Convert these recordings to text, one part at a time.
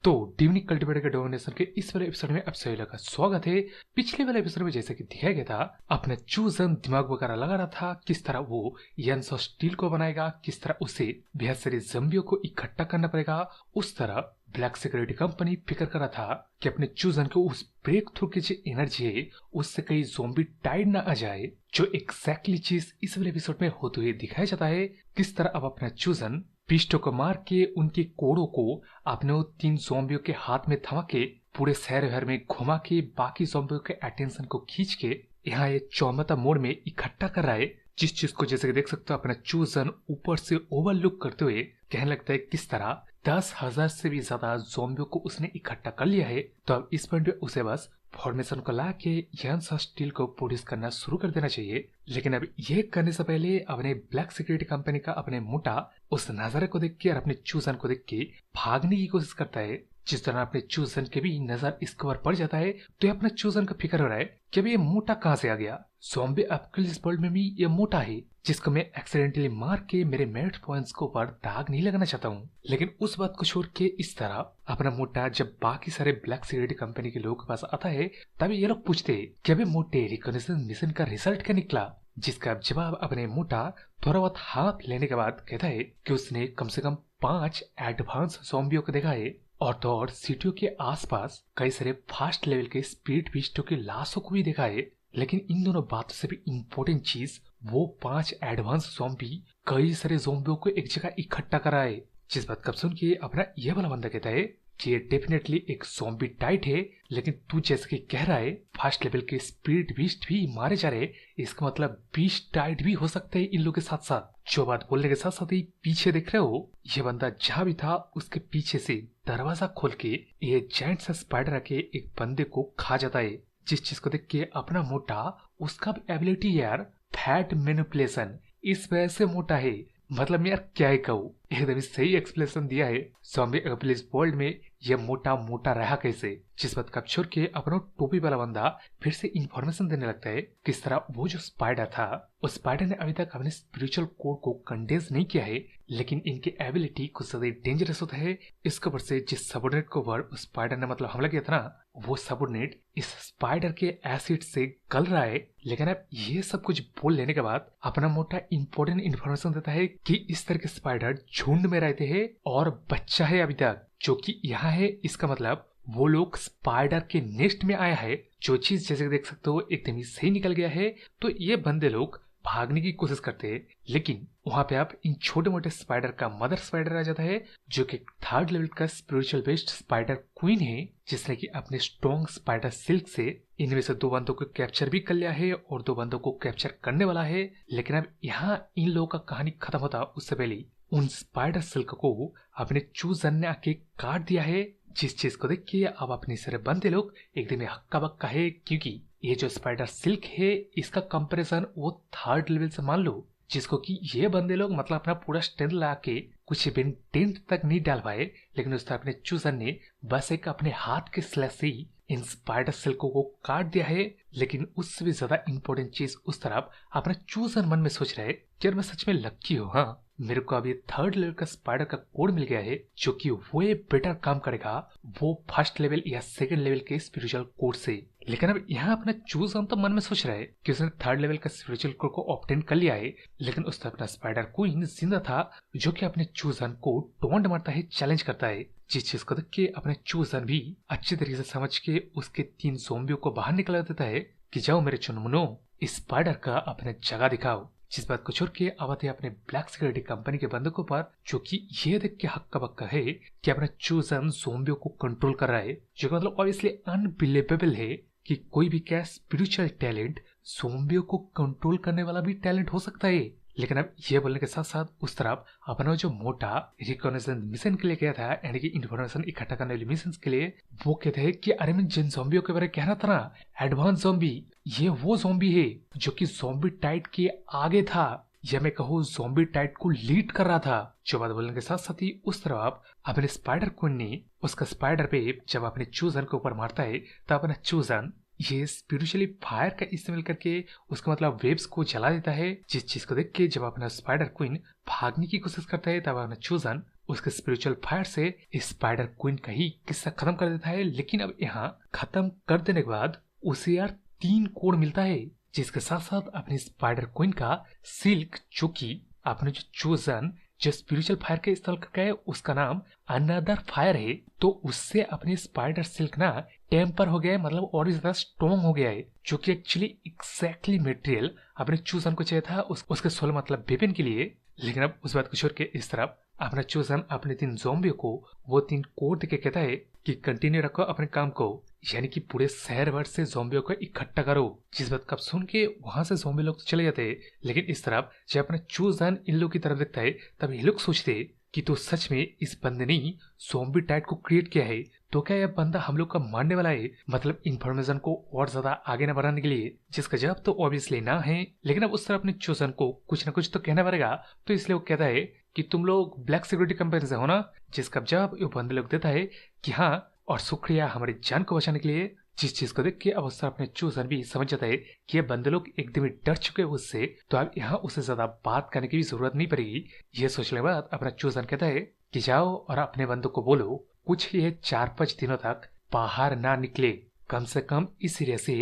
तो डिविनिक कल्टीवेटर के डोमिनेशन के इस वाले एपिसोड में आप सभी लोगों का स्वागत है। पिछले वाले एपिसोड में जैसे कि दिखाया गया था, अपने चूजन दिमाग वगैरह लगा रहा था किस तरह वो यंस और स्टील को बनाएगा, किस तरह उसे बेहद सारे जम्बियों को इकट्ठा करना पड़ेगा। उस तरह ब्लैक सिक्योरिटी कंपनी फिक्र कर रहा था कि अपने चूजन को उस ब्रेक थ्रू की जो एनर्जी है उससे कहीं जोम्बी टाइड ना आ जाए, जो एग्जैक्टली चीज इस वाले एपिसोड में होते हुए दिखाया जाता है। किस तरह अब अपना चूजन पिस्टो को मार के उनके कोड़ों को अपने 3 ज़ॉम्बियों के हाथ में थमा के पूरे शहर भर में घुमा के बाकी ज़ॉम्बियों के अटेंशन को खींच के यहाँ ये चौमता मोड़ में इकट्ठा कर रहा है। जिस चीज को जैसे कि देख सकते हो अपना चूजन ऊपर से ओवरलुक करते हुए कहने लगता है किस तरह 10,000 से भी ज्यादा ज़ॉम्बियों को उसने इकट्ठा कर लिया है। तो अब इस पॉइंट पे उसे बस फॉर्मेशन को ला के यंस और स्टील को प्रोड्यूस करना शुरू कर देना चाहिए। लेकिन अब ये करने से पहले अपने ब्लैक सिक्योरिटी कंपनी का अपने मोटा उस नजारे को देख के और अपने चूजन को देख के भागने की कोशिश करता है। जिस तरह अपने चूजन के भी नजर इसके ऊपर पड़ जाता है तो ये अपने चूजन का फिक्र हो रहा है कि अभी ये मोटा कहाँ से आ गया। ज़ॉम्बी एपोकैलिप्स वर्ल्ड में भी ये मोटा है जिसको मैं एक्सीडेंटली मार के मेरे मेरिट पॉइंट्स के ऊपर दाग नहीं लगाना चाहता हूँ। लेकिन उस बात को छोड़ के इस तरह अपना मोटा जब बाकी सारे ब्लैक सिक्योरिटी कंपनी के लोगों के पास आता है तभी ये लोग पूछते हैं कि अभी मोटे रिकॉग्निशन मिशन का रिजल्ट क्या निकला। जिसका जवाब अपने मोटा थोड़ा बहुत हाथ लेने के बाद कहता है कि उसने कम से कम 5 एडवांस ज़ॉम्बियों को देखा है और तो और सिटियों के आसपास कई सारे फास्ट लेवल के स्पीड बीस्टों की लाशों को भी देखा है। लेकिन इन दोनों बातों से भी इम्पोर्टेंट चीज वो 5 एडवांस ज़ॉम्बी कई सारे ज़ॉम्बियों को एक जगह इकट्ठा करा है। जिस बात कब सुन के अपना ये वाला बंदा कहता है कि ये डेफिनेटली एक ज़ॉम्बी टाइट है, लेकिन तू जैसे कि कह रहा है फास्ट लेवल के स्पीड बीस्ट भी मारे जा रहे, इसका मतलब बीस्ट टाइट भी हो सकते हैं इन लोगों के साथ साथ। जो बात बोलने के साथ साथ ही पीछे देख रहे हो, ये बंदा जहाँ भी था उसके पीछे से दरवाजा खोल के ये जायंट सा स्पाइडर आके एक बंदे को खा जाता है। जिस चीज को देख के अपना मोटा उसका भी एबिलिटी यार फैट मैनिपुलेशन इस वजह से मोटा है। मतलब मैं यार क्या ही कहूँ, एकदम सही एक्सप्लेनेशन दिया है। ज़ॉम्बी एपोकैलिप्स वर्ल्ड में ये मोटा मोटा रहा कैसे। जिस बात का छोड़ के अपना टोपी वाला बंदा फिर से इंफॉर्मेशन देने लगता है किस तरह वो जो स्पाइडर था उस स्पाइडर ने अभी तक अपने स्पिरिचुअल कोड को कंडेंस नहीं किया है, लेकिन इनकी एबिलिटी कुछ ज्यादा डेंजरस होता है। इसके ऊपर से जिस सबऑर्डिनेट को ऊपर उस स्पाइडर ने मतलब हमला किया था ना, वो सबऑर्डिनेट इस स्पाइडर के एसिड से गल रहा है। लेकिन अब ये सब कुछ बोल लेने के बाद अपना मोटा इंपॉर्टेंट इन्फॉर्मेशन देता है कि इस तरह के स्पाइडर झुंड में रहते हैं और बच्चा है अभी तक जो कि यहाँ है। इसका मतलब वो लोग स्पाइडर के नेस्ट में आया है। जो चीज जैसे देख सकते हो एकदम ही सही निकल गया है। तो ये बंदे लोग भागने की कोशिश करते हैं, लेकिन वहां पे आप इन छोटे मोटे स्पाइडर का मदर स्पाइडर आ जाता है जो कि 3rd लेवल का स्पिरिचुअल बेस्ड स्पाइडर क्वीन है, जिसने कि अपने स्ट्रॉन्ग स्पाइडर सिल्क से इनमें से 2 बंदों को कैप्चर भी कर लिया है और 2 बंदों को कैप्चर करने वाला है। लेकिन अब यहाँ इन लोगों का कहानी खत्म होता उससे पहले उन स्पाइडर सिल्क को अपने चूजन ने आके काट दिया है। जिस चीज को देख के अब अपने सारे बंदे लोग एकदम हक्का बक्का है, क्योंकि ये जो स्पाइडर सिल्क है इसका कंपैरिजन वो 3rd लेवल से मान लो, जिसको कि ये बंदे लोग मतलब अपना पूरा स्ट्रेंथ लगा के कुछ भी टेंट तक नहीं डाल पाए। लेकिन उस तरह अपने चूजन ने बस एक अपने हाथ के स्लैश से ही इन स्पाइडर सिल्कों को काट दिया है। लेकिन उससे भी ज्यादा इंपॉर्टेंट चीज उस तरफ अपना चूजन मन में सोच रहा है कि यार मैं सच में लक्की हूँ, हाँ मेरे को अभी 3rd लेवल का स्पाइडर का कोड मिल गया है जो कि वो बेटर काम करेगा वो 1st लेवल या 2nd लेवल के स्पिरिचुअल कोड से। लेकिन अब यहाँ अपना चूजन तो मन में सोच रहा है कि उसने 3rd लेवल का स्पिरिचुअल कोड को ऑब्टेन कर लिया है, लेकिन उस तरफ अपना स्पाइडर क्वीन जिंदा था जो कि अपने चूजन को टोंट मारता है, चैलेंज करता है। जिस चीज को देख के अपने चूजन भी अच्छी तरीके से समझ के उसके 3 ज़ॉम्बियों को बाहर निकला देता है कि जाओ मेरे चुनमुनो इस स्पाइडर का अपने जगह दिखाओ। जिस बात को छोड़ के अब आते अपने ब्लैक सिक्योरिटी कंपनी के बंदों के पर जो कि ये देख के हक्का बक्का है कि अपना चूजन ज़ॉम्बियों को कंट्रोल कर रहा है, जो कि मतलब ऑब्वियसली अनबिलीवेबल है कि कोई भी क्या स्पिरिचुअल टैलेंट ज़ॉम्बियों को कंट्रोल करने वाला भी टैलेंट हो सकता है। लेकिन अब ये बोलने के साथ साथ उस तरफ अपना जो मोटा रिकॉग्निशन मिशन के लिए गया था, यानी कि इन्फॉर्मेशन इकट्ठा करने वाले मिशन के लिए, वो कहते हैं कि अरे मैं जिन ज़ॉम्बियों के बारे में कह रहा था ना, एडवांस ज़ॉम्बी, ये वो ज़ॉम्बी है जो कि ज़ॉम्बी टाइट के आगे था, या मैं कहूँ ज़ॉम्बी टाइट को लीड कर रहा था। जो बात बोलने के साथ साथ ही उस तरफ अपने स्पाइडर क्वीन ने उसका स्पाइडर पे जब अपने चूजन के ऊपर मारता है तब अपना चूजन ये स्पिरिचुअली फायर का इस्तेमाल करके उसका मतलब वेब्स को जला देता है। जिस चीज को देख के जब अपना स्पाइडर क्वीन भागने की कोशिश करता है तब अपना चूजन उसके स्पिरिचुअल फायर से स्पाइडर क्वीन का ही किस्सा खत्म कर देता है। लेकिन अब यहाँ खत्म कर देने के बाद उसे यार 3 कोड मिलता है, जिसके साथ साथ अपनी स्पाइडर क्वीन का सिल्क, जो कि आपने जो चोजन जो स्पिरिचुअल फायर के इस्तेमाल करके है उसका नाम अनदर फायर है, तो उससे अपनी स्पाइडर सिल्क ना टेम्पर हो गया है, मतलब और भी ज्यादा स्ट्रॉन्ग हो गया है, जो कि एक्चुअली एग्जैक्टली मटेरियल अपने चूजन को चाहिए था उसके सोल मतलब वेपन के लिए। लेकिन अब उस बात को छोड़ के इस तरफ अपना चूजन अपने 3 ज़ॉम्बियों को वो 3 कोड देके कहता है कि कंटिन्यू रखो अपने काम को, यानी कि पूरे शहर भर से ज़ॉम्बियों को इकट्ठा करो। जिस बात का सुन के वहां से ज़ॉम्बी लोग तो चले जाते हैं, लेकिन इस तरफ जब अपना चूजन इन लोग की तरफ देखता है तब ये लोग सोचते कि तो सच में इस बंदे ने ही ज़ॉम्बी टाइड को क्रिएट किया है, तो क्या यह बंदा हम लोग का मारने वाला है, मतलब इंफॉर्मेशन को और ज्यादा आगे न बढ़ाने के लिए, जिसका जवाब तो ऑब्वियसली ना है। लेकिन अब उस तरह अपने चोजन को कुछ ना कुछ तो कहना पड़ेगा, तो इसलिए वो कहता है कि तुम लोग ब्लैक सिक्योरिटी कंपनी से हो ना, जिसका जवाब वो बंदे लोग देता है कि हाँ, और शुक्रिया हमारी जान को बचाने के लिए। जिस चीज को देख के अब उस तरह अपने चूजन भी समझ जाता है कि ये बंदे लोग एकदम ही डर चुके हैं उससे, तो अब यहाँ उसे ज्यादा बात करने की भी जरूरत नहीं पड़ेगी। ये सोचने के बाद अपना चूजन कहता है कि जाओ और अपने बंदों को बोलो कुछ ये 4-5 दिनों तक बाहर ना निकले, कम से कम इस एरिया से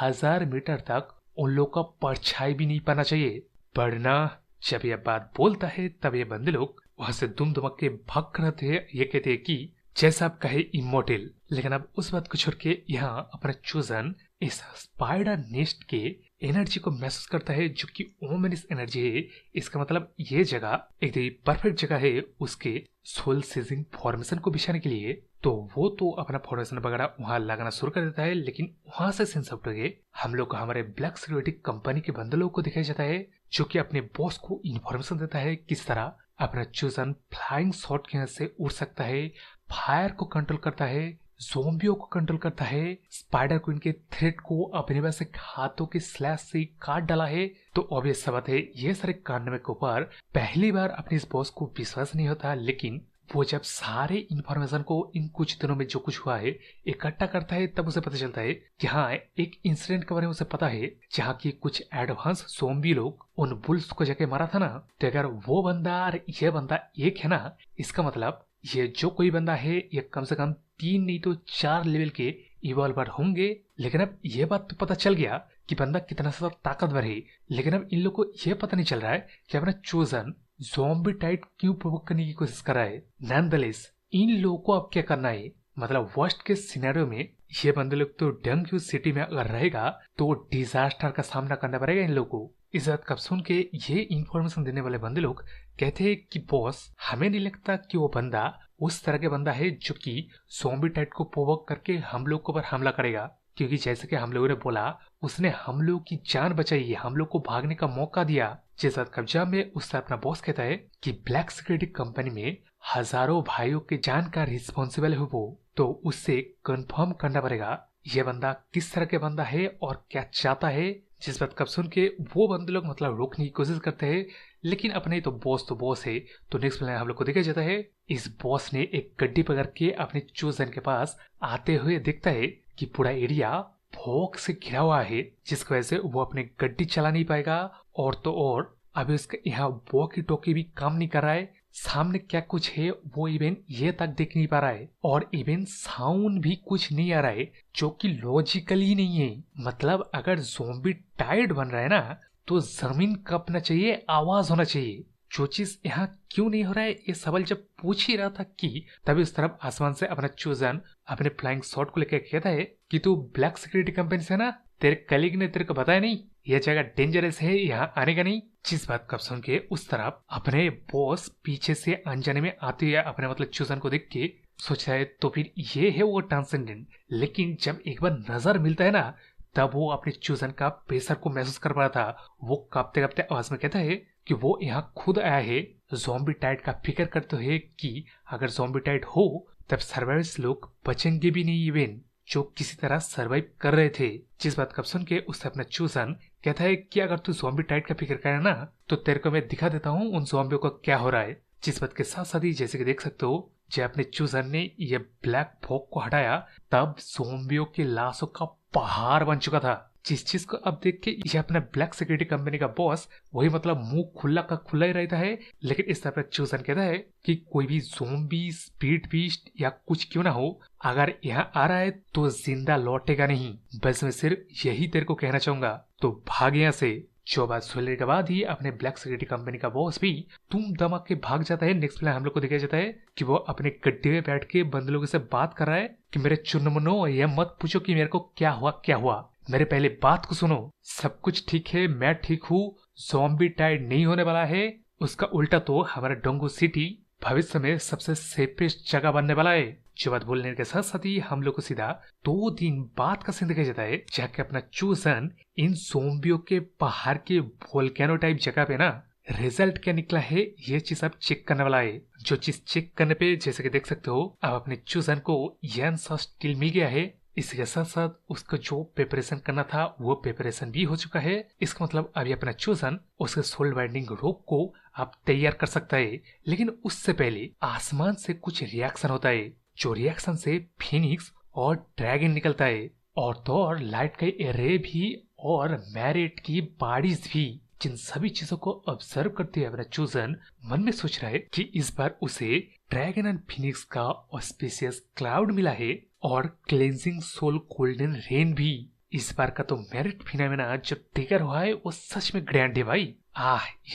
1000 मीटर तक उन लोग का परछाई भी नहीं पाना चाहिए। वरना जब यह बात बोलता है तब ये बंदे लोग वहां से दुम दुमक के भाग कर रहते हैं। ये कहते हैं कि जैसा आप कहे इमोर्टल। लेकिन अब उस बात को छोड़ के यहाँ अपना चूजन इस स्पाइडर नेस्ट के एनर्जी को महसूस करता है, जो कि ओमेनिस एनर्जी है। इसका मतलब ये जगह एकदम परफेक्ट जगह है उसके सोल सीजिंग फॉर्मेशन को बिछाने के लिए। तो वो तो अपना फॉर्मेशन वगैरह वहां लगाना शुरू कर देता है। लेकिन वहां से सेंस आउट होके हम लोग को हमारे ब्लैक सिक्योरिटी कंपनी के बंदलों को दिखाया जाता है, जो कि अपने बॉस को इन्फॉर्मेशन देता है किस तरह अपना चूजन फ्लाइंग शॉट की मदद से उड़ सकता है, फायर को कंट्रोल करता है, ज़ॉम्बियों को कंट्रोल करता है, स्पाइडर क्वीन के थ्रेड को अपने वैसे हाथों के स्लैश से काट डाला है। तो ऑब्वियस सा बात है ये सारे कारनामे के ऊपर पहली बार अपने इस बॉस को विश्वास नहीं होता। लेकिन वो जब सारे इंफॉर्मेशन को इन कुछ दिनों में जो कुछ हुआ है इकट्ठा करता है, तब उसे पता चलता है कि हाँ, एक इंसिडेंट के बारे में उसे पता है जहाँ की कुछ एडवांस ज़ॉम्बी लोग उन बुल्स को जाके मारा था ना। तो अगर वो बंदा और ये बंदा एक है ना, इसका मतलब ये जो कोई बंदा है ये कम से कम 3 नहीं तो 4 लेवल के इवॉल्वर होंगे। लेकिन अब ये बात तो पता चल गया कि बंदा कितना सा ताकतवर है, लेकिन अब इन लोग को ये पता नहीं चल रहा है कि अपना चोजन ज़ॉम्बी टाइड क्यों प्रोवोक करने की कोशिश कर रहा है। नॉनदलेस इन लोगों को अब क्या करना है, मतलब वर्स्ट के सिनेरियो में ये बंदे लोग तो डंग सिटी में अगर रहेगा तो डिजास्टर का सामना करना पड़ेगा इन लोगों को। इस बात का सुन के ये इंफॉर्मेशन देने वाले बंदे लोग कहते हैं कि बॉस, हमें नहीं लगता कि वो बंदा उस तरह के बंदा है जो कि ज़ॉम्बी टाइड को प्रोवोक करके हम लोग को पर हमला करेगा, क्योंकि जैसे कि हम लोगों ने बोला उसने हम लोग की जान बचाई, हम लोग को भागने का मौका दिया। जिस बात कब्जा में उससे अपना बॉस कहता है कि ब्लैक सिक्योरिटी कंपनी में हजारों भाइयों के जान का रिस्पॉन्सिबल है वो, तो उससे कंफर्म करना पड़ेगा ये बंदा किस तरह के बंदा है और क्या चाहता है। जिस बात का सुन के वो बंदे लोग मतलब रोकने की कोशिश करते हैं, लेकिन अपने तो बॉस है। तो नेक्स्ट प्लान हम लोग को देखा जाता है इस बॉस ने एक गड्डी पकड़ के अपने चूजन के पास आते हुए देखता है कि पूरा एरिया फॉग से घिरा हुआ है, जिसकी वजह से वो अपने गड्डी चला नहीं पाएगा। और तो और अभी उसका यहाँ वॉकी टॉकी भी काम नहीं कर रहा है, सामने क्या कुछ है वो इवन ये तक देख नहीं पा रहा है, और इवन साउंड भी कुछ नहीं आ रहा है, जो कि लॉजिकली नहीं है। मतलब अगर ज़ॉम्बी टाइड बन रहा है ना, तो जमीन कांपना चाहिए, आवाज होना चाहिए। जो चीज यहाँ क्यों नहीं हो रहा है ये सवाल जब पूछ ही रहा था कि तभी उस तरफ आसमान से अपना चूजन अपने फ्लाइंग शॉट को लेकर कहता है कि तू ब्लैक सिक्योरिटी कंपनी से ना, तेरे कलीग ने तेरे को बताया नहीं यह जगह डेंजरस है, यहाँ आने का नहीं। जिस बात का सुन के उस तरफ अपने बॉस पीछे से अनजाने में आते हुए अपने मतलब चूजन को देख के सोचता है तो फिर ये है वो ट्रांसेंडेंट। लेकिन जब एक बार नजर मिलता है ना, तब वो अपने चूजन का प्रेशर को महसूस कर पा रहा था। वो कांपते कांपते आवाज में कहता है कि वो यहाँ खुद आया है ज़ॉम्बी टाइड का फिक्र करते हुए कि अगर ज़ॉम्बी टाइड हो तब सर्वाइवर्स लोग बचेंगे भी नहीं, इवन जो किसी तरह सर्वाइव कर रहे थे। जिस बात का सुन के उससे अपना चूजन कहता है कि अगर तू ज़ॉम्बी टाइड का फिक्र करे ना, तो तेरे को मैं दिखा देता हूँ उन ज़ॉम्बियों को क्या हो रहा है। जिस बात के साथ साथ ही जैसे कि देख सकते हो जब अपने चूजन ने ये ब्लैक फॉग को हटाया तब ज़ॉम्बियों के लाशों का पहाड़ बन चुका था। जिस चीज को अब देख के ये अपना ब्लैक सिक्योरिटी कंपनी का बॉस वही मतलब मुंह खुला का खुला ही रहता है। लेकिन इस तरह चूजन कहता है कि कोई भी ज़ोंबी, स्पीड बीस्ट या कुछ क्यों ना हो, अगर यहाँ आ रहा है तो जिंदा लौटेगा नहीं। बस मैं सिर्फ यही तेरे को कहना चाहूंगा, तो भाग यहाँ से। जो बात सुनने के बाद ही अपने ब्लैक सिक्योरिटी कंपनी का बॉस भी तुम दमक के भाग जाता है। नेक्स्ट प्लान हम लोग को दिखाया जाता है कि वो अपने गड्ढे में बैठ के बंद लोगों से बात कर रहा है कि मेरे चुनमुनो, ये मत पूछो कि मेरे को क्या हुआ, मेरे पहले बात को सुनो। सब कुछ ठीक है, मैं ठीक हूँ, ज़ॉम्बी टाइड नहीं होने वाला है। उसका उल्टा तो हमारा डोंगो सिटी भविष्य में सबसे सेफेस्ट जगह बनने वाला है। जो बात बोलने के साथ साथ ही हम लोग को सीधा 2 दिन बाद का सीन दिखाया जाता है, जहाँ के अपना चूजन इन ज़ॉम्बियों के बाहर के वोल्केनो टाइप जगह पे ना रिजल्ट क्या निकला है ये चीज अब चेक करने वाला है। जो चीज चेक करने पे जैसे कि देख सकते हो अब अपने चूजन को यन सा स्टील मिल गया है। इसके साथ साथ उसका जो प्रिपरेशन करना था वो प्रिपरेशन भी हो चुका है। इसका मतलब अभी अपना चूजन उसके सोल बाइंडिंग रोप को अब तैयार कर सकता है। लेकिन उससे पहले आसमान से कुछ रिएक्शन होता है, जो रिएक्शन से फिनिक्स और ड्रैगन निकलता है, और तो और लाइट का एरे भी और मैरिट की बॉडीज भी। जिन सभी चीजों को ऑब्जर्व करते हुए अपना चूजन मन में सोच रहा है कि इस बार उसे ड्रैगन एंड फिनिक्स का ऑस्पिशियस क्लाउड मिला है और क्लेंजिंग सोल गोल्डन रेन भी। इस बार का तो मेरिट फिनोमेना जब ट्रिगर हुआ है वो सच में ग्रैंड है भाई।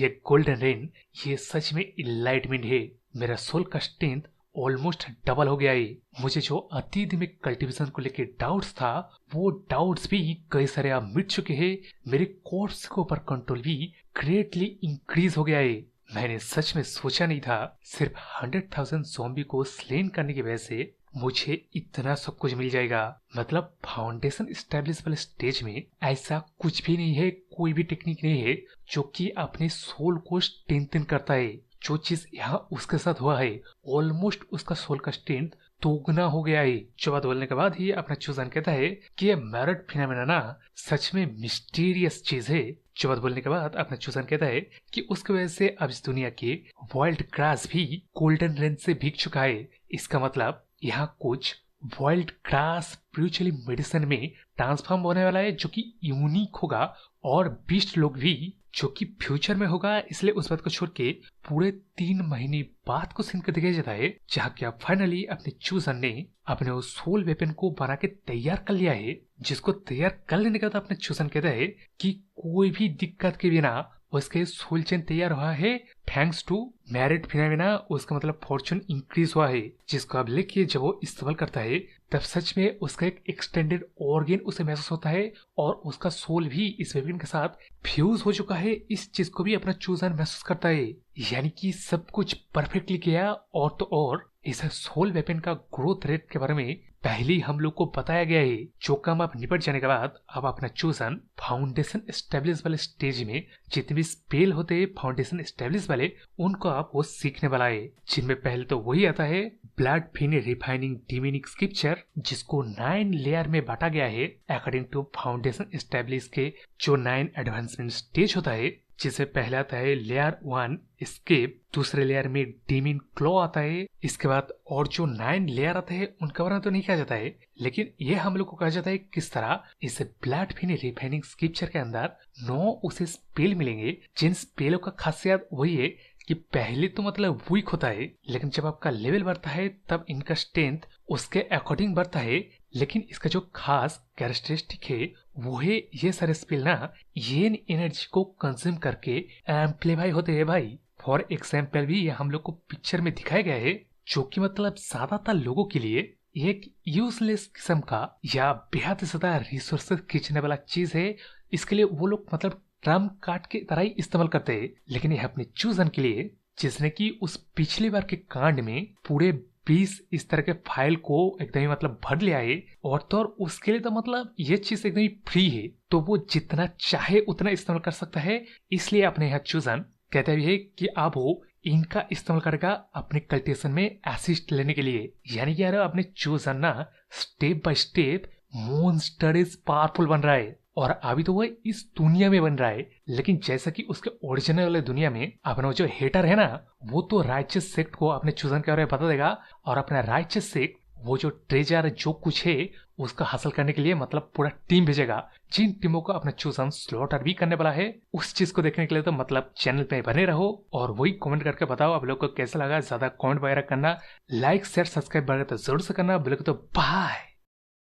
ये गोल्डन रेन, ये सच में इनलाइटमेंट है। मेरा सोल का स्ट्रेंथ ऑलमोस्ट डबल हो गया है। मुझे जो अतीत में कल्टीवेशन को लेके डाउट्स था वो डाउट्स भी कई सारे अब मिट चुके हैं। मेरे कोर्स के ऊपर कंट्रोल भी ग्रेटली इंक्रीज हो गया है। मैंने सच में सोचा नहीं था सिर्फ 100,000 ज़ॉम्बी को स्लेन करने की वजह से मुझे इतना सब कुछ मिल जाएगा। मतलब फाउंडेशन स्टैब्लिश वाले स्टेज में ऐसा कुछ भी नहीं है, कोई भी टेक्निक नहीं है जो कि अपने सोल को स्ट्रेंथन करता है। जो चीज यहाँ उसके साथ हुआ है ऑलमोस्ट उसका सोल का स्ट्रेंथ दोगुना हो गया है। जो बात बोलने के बाद ही अपना चूजन कहता है कि ये मेरिट फिनोमेना ना सच में मिस्टीरियस चीज है। जो बात बोलने के बाद अपना चूजन कहता है कि उसकी वजह से अब इस दुनिया के वाइल्ड ग्रास भी गोल्डन रेन से भीग चुका है। इसका मतलब यहाँ कुछ वाइल्ड ग्रास स्पिरिचुअली मेडिसिन में ट्रांसफॉर्म होने वाला है, जो कि यूनिक होगा और बीस्ट लोग भी जो कि फ्यूचर में होगा। इसलिए उस बात को छोड़ के पूरे 3 महीने बाद को सीन कर दिखाया जाता है, जहाँ के अब फाइनली अपने चूजन ने अपने उस सोल वेपन को बना के तैयार कर लिया है। जिसको तैयार कर लेने के बाद अपने चूजन कहता है कि कोई भी दिक्कत के बिना उसके सोल चेन तैयार हुआ है थैंक्स टू मेरिट फिनोमेना। उसका मतलब फॉर्चून इंक्रीज हुआ है, जिसको अब लेके जब वो इस्तेमाल करता है तब सच में उसका एक एक्सटेंडेड ऑर्गन उसे महसूस होता है और उसका सोल भी इस वेपन के साथ फ्यूज हो चुका है। इस चीज को भी अपना चूजन महसूस करता है, यानी कि सब कुछ परफेक्टली किया। और तो और इस सोल वेपन का ग्रोथ रेट के बारे में पहले ही हम लोग को बताया गया है। जो काम आप निपट जाने के बाद अब अपना चूजन फाउंडेशन एस्टेब्लिश वाले स्टेज में जितने भी स्पेल होते हैं फाउंडेशन एस्टेब्लिश वाले उनको आप वो सीखने वाला है। जिनमें पहले तो वही आता है ब्लड फिन रिफाइनिंग डिविनिक स्क्रिप्चर, जिसको 9 लेयर में बांटा गया है अकॉर्डिंग टू फाउंडेशन एस्टेब्लिश के जो 9 एडवांसमेंट स्टेज होता है। जिसे पहले आता है लेयर 1 एस्केप, दूसरे लेयर में डीमिन क्लॉ आता है। इसके बाद और जो 9 लेयर आते हैं उनका वर्णन तो नहीं किया जाता है, लेकिन ये हम लोग को कहा जाता है किस तरह इस ब्लड फिन रिफाइनिंग स्क्रिप्चर के अंदर 9 उसे स्पेल मिलेंगे। जिन स्पेलों का खासियत वही है कि पहले तो मतलब वीक होता है, लेकिन जब आपका लेवल बढ़ता है तब इनका स्ट्रेंथ उसके अकॉर्डिंग बढ़ता है। लेकिन इसका जो खास कैरेक्टरिस्टिक है वो है ये सारे स्पेल ना ये एनर्जी को कंज्यूम करके एम्प्लीफाई होते हैं भाई। फॉर एग्जाम्पल भी ये हम लोग को पिक्चर में दिखाया गया है, जो कि मतलब ज्यादातर लोगों के लिए एक यूजलेस किस्म का या बेहद ज्यादा रिसोर्सेज खींचने वाला चीज है। इसके लिए वो लोग मतलब ट्रम्प कार्ड के तरह ही इस्तेमाल करते हैं। लेकिन ये अपने चूजन के लिए, जिसने कि उस पिछली बार के कांड में पूरे 20 इस तरह के फाइल को एकदम ही मतलब भर लिया है, और तो और उसके लिए तो मतलब ये चीज एकदम ही फ्री है, तो वो जितना चाहे उतना इस्तेमाल कर सकता है। इसलिए अपने यहाँ चूजन कहता भी है कि आप वो इनका इस्तेमाल करेगा अपने कल्टिवेशन में असिस्ट लेने के लिए। यानी कि यार अपने चूजन ना step by step monster is powerful बन रहा है। और अभी तो वो इस दुनिया में बन रहा है, लेकिन जैसा कि उसके ओरिजिनल वाले दुनिया में अपना जो हेटर है ना वो तो राइचस सेक्ट को अपने चूजन के बारे में बता देगा, और अपना राइचस सेक्ट वो जो ट्रेजर जो कुछ है उसका हासिल करने के लिए मतलब पूरा टीम भेजेगा, जिन टीमों को अपना चूजन स्लॉटर भी करने वाला है। उस चीज को देखने के लिए तो मतलब चैनल पे बने रहो और वही कमेंट करके बताओ आप लोग को कैसा लगा। ज्यादा कमेंट वगैरह करना, लाइक शेयर सब्सक्राइब वगैरह तो जरूर से करना। बोले तो बाय।